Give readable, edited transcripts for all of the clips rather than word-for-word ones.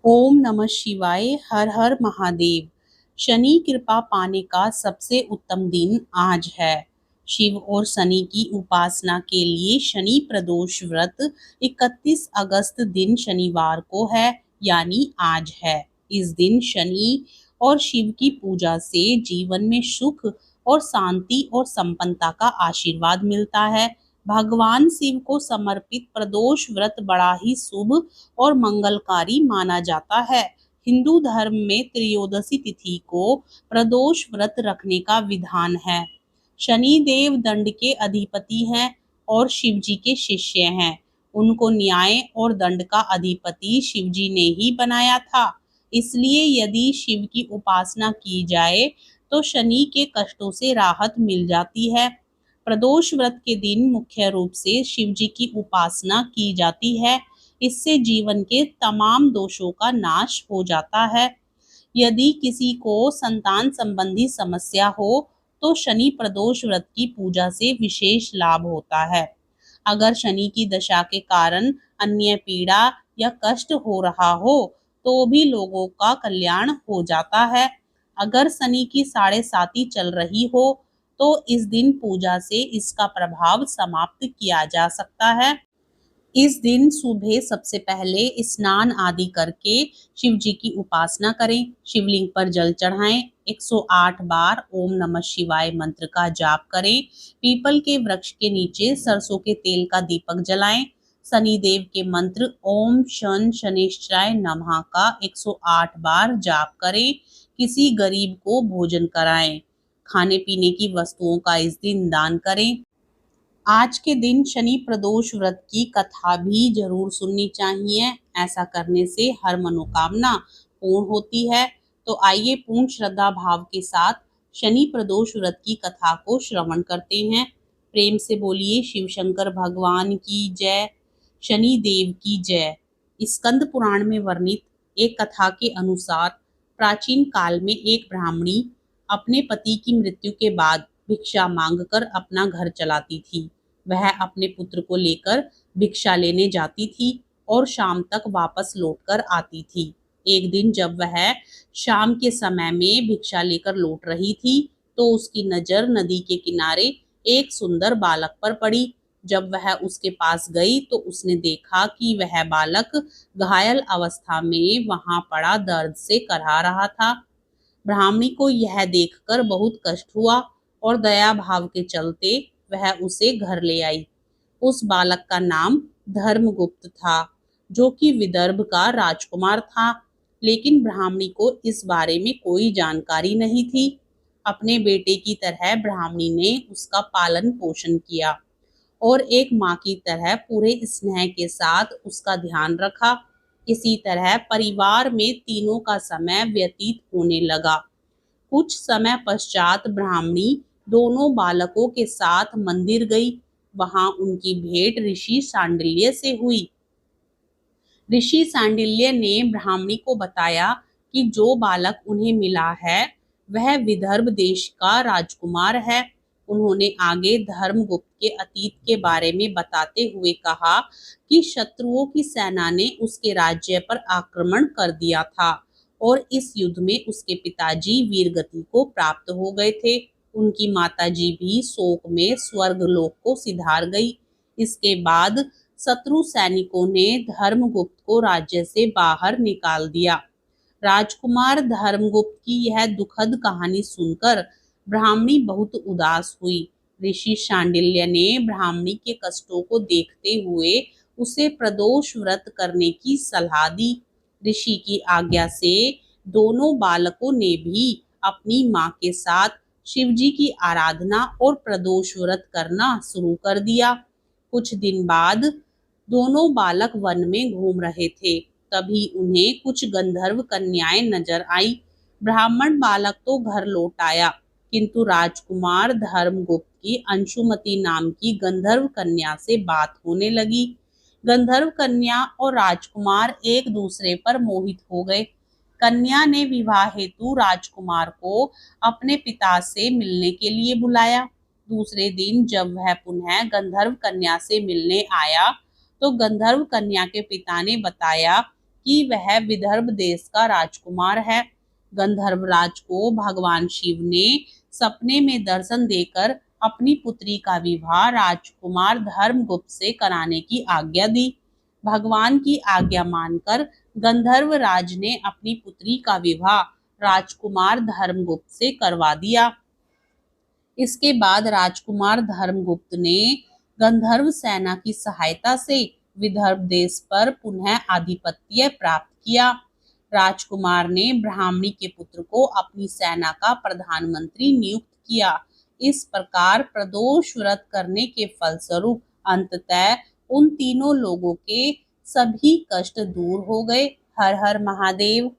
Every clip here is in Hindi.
ओम नमः शिवाय। हर हर महादेव। शनि कृपा पाने का सबसे उत्तम दिन आज है। शिव और शनि की उपासना के लिए शनि प्रदोष व्रत 31 अगस्त दिन शनिवार को है, यानी आज है। इस दिन शनि और शिव की पूजा से जीवन में सुख और शांति और संपन्नता का आशीर्वाद मिलता है। भगवान शिव को समर्पित प्रदोष व्रत बड़ा ही शुभ और मंगलकारी माना जाता है। हिंदू धर्म में त्रयोदशी तिथि को प्रदोष व्रत रखने का विधान है। शनि देव दंड के अधिपति हैं और शिव जी के शिष्य हैं। उनको न्याय और दंड का अधिपति शिव जी ने ही बनाया था। इसलिए यदि शिव की उपासना की जाए तो शनि के कष्टों से राहत मिल जाती है। प्रदोष व्रत के दिन मुख्य रूप से शिव जी की उपासना की जाती है। इससे जीवन के तमाम दोषों का नाश हो जाता है। यदि किसी को संतान संबंधी समस्या हो तो शनि प्रदोष व्रत की पूजा से विशेष लाभ होता है। अगर शनि की दशा के कारण अन्य पीड़ा या कष्ट हो रहा हो तो भी लोगों का कल्याण हो जाता है। अगर शनि की साढ़े साती चल रही हो तो इस दिन पूजा से इसका प्रभाव समाप्त किया जा सकता है। इस दिन सुबह सबसे पहले स्नान आदि करके शिव जी की उपासना करें। शिवलिंग पर जल चढ़ाएं। 108 बार ओम नमः शिवाय मंत्र का जाप करें। पीपल के वृक्ष के नीचे सरसों के तेल का दीपक जलाएं। शनि देव के मंत्र ओम शन शनिश्चराय नमः का 108 बार जाप करें। किसी गरीब को भोजन कराएं। खाने पीने की वस्तुओं का इस दिन दान करें। आज के दिन शनि प्रदोष व्रत की कथा भी जरूर सुननी चाहिए। ऐसा करने से हर मनोकामना पूर्ण होती है। तो आइए पूर्ण श्रद्धा भाव के साथ शनि प्रदोष व्रत की कथा को श्रवण करते हैं। प्रेम से बोलिए शिव शंकर भगवान की जय, शनि देव की जय। स्कंद पुराण में वर्णित एक कथा के अनुसार प्राचीन काल में एक ब्राह्मणी अपने पति की मृत्यु के बाद भिक्षा मांगकर अपना घर चलाती थी। वह अपने पुत्र को लेकर भिक्षा लेने जाती थी और शाम तक वापस लौटकर आती थी। एक दिन जब वह शाम के समय में भिक्षा लेकर लौट रही थी तो उसकी नजर नदी के किनारे एक सुंदर बालक पर पड़ी। जब वह उसके पास गई तो उसने देखा कि वह बालक घायल अवस्था में वहां पड़ा दर्द से करहा रहा था। ब्राह्मणी को यह देखकर बहुत कष्ट हुआ और दया भाव के चलते वह उसे घर ले आई। उस बालक का नाम धर्मगुप्त था, जो कि विदर्भ का राजकुमार था। लेकिन ब्राह्मणी को इस बारे में कोई जानकारी नहीं थी। अपने बेटे की तरह ब्राह्मणी ने उसका पालन पोषण किया और एक माँ की तरह पूरे स्नेह के साथ उसका ध्यान रखा। इसी तरह परिवार में तीनों का समय व्यतीत होने लगा। कुछ समय पश्चात ब्राह्मणी दोनों बालकों के साथ मंदिर गई। वहां उनकी भेंट ऋषि सांडिल्य से हुई। ऋषि सांडिल्य ने ब्राह्मणी को बताया कि जो बालक उन्हें मिला है वह विदर्भ देश का राजकुमार है। उन्होंने आगे धर्मगुप्त के अतीत के बारे में बताते हुए कहा कि शत्रुओं की सेना ने उसके राज्य पर आक्रमण कर दिया था और इस युद्ध में उसके पिताजी वीरगति को प्राप्त हो गए थे। उनकी माताजी भी शोक में स्वर्गलोक को सिधार गई। इसके बाद शत्रु सैनिकों ने धर्मगुप्त को राज्य से बाहर निकाल दिया। राजकुमार धर्मगुप्त की यह दुखद कहानी सुनकर ब्राह्मणी बहुत उदास हुई। ऋषि शांडिल्य ने ब्राह्मणी के कष्टों को देखते हुए उसे प्रदोष व्रत करने की सलाह दी। ऋषि की आज्ञा से दोनों बालकों ने भी अपनी मां के साथ शिवजी की आराधना और प्रदोष व्रत करना शुरू कर दिया। कुछ दिन बाद दोनों बालक वन में घूम रहे थे। तभी उन्हें कुछ गंधर्व कन्याएं नजर आई। ब्राह्मण बालक तो घर लौट आया, किंतु राजकुमार धर्मगुप्त की अंशुमति नाम की गंधर्व कन्या से बात होने लगी। गंधर्व कन्या और राजकुमार एक दूसरे पर मोहित हो गए। कन्या ने विवाह हेतु राजकुमार को अपने पिता से मिलने के लिए बुलाया। दूसरे दिन जब वह पुनः गंधर्व कन्या से मिलने आया तो गंधर्व कन्या के पिता ने बताया कि वह विदर्भ देश का राजकुमार है। गंधर्व राज को भगवान शिव ने सपने में दर्शन देकर अपनी पुत्री का विवाह राजकुमार धर्मगुप्त से कराने की आज्ञा दी। भगवान की आज्ञा मानकर गंधर्व राज ने अपनी पुत्री का विवाह राजकुमार धर्मगुप्त से करवा दिया। इसके बाद राजकुमार धर्मगुप्त ने गंधर्व सेना की सहायता से विदर्भ देश पर पुनः आधिपत्य प्राप्त किया। राजकुमार ने ब्राह्मणी के पुत्र को अपनी सेना का प्रधानमंत्री नियुक्त किया। इस प्रकार प्रदोष व्रत करने के फलस्वरूप अंततः उन तीनों लोगों के सभी कष्ट दूर हो गए। हर हर महादेव।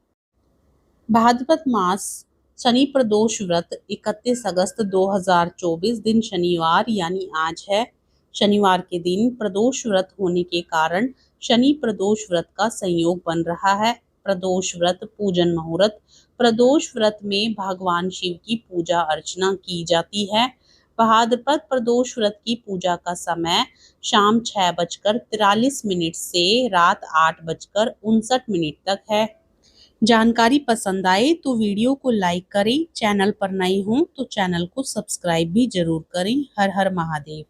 भाद्रपद मास शनि प्रदोष व्रत 31 अगस्त 2024 दिन शनिवार यानी आज है। शनिवार के दिन प्रदोष व्रत होने के कारण शनि प्रदोष व्रत का संयोग बन रहा है। प्रदोष व्रत पूजन मुहूर्त। प्रदोष व्रत में भगवान शिव की पूजा अर्चना की जाती है। भाद्रपद प्रदोष व्रत की पूजा का समय शाम 6:43 से रात 8:59 तक है। जानकारी पसंद आए तो वीडियो को लाइक करें, चैनल पर नए हों तो चैनल को सब्सक्राइब भी जरूर करें। हर हर महादेव।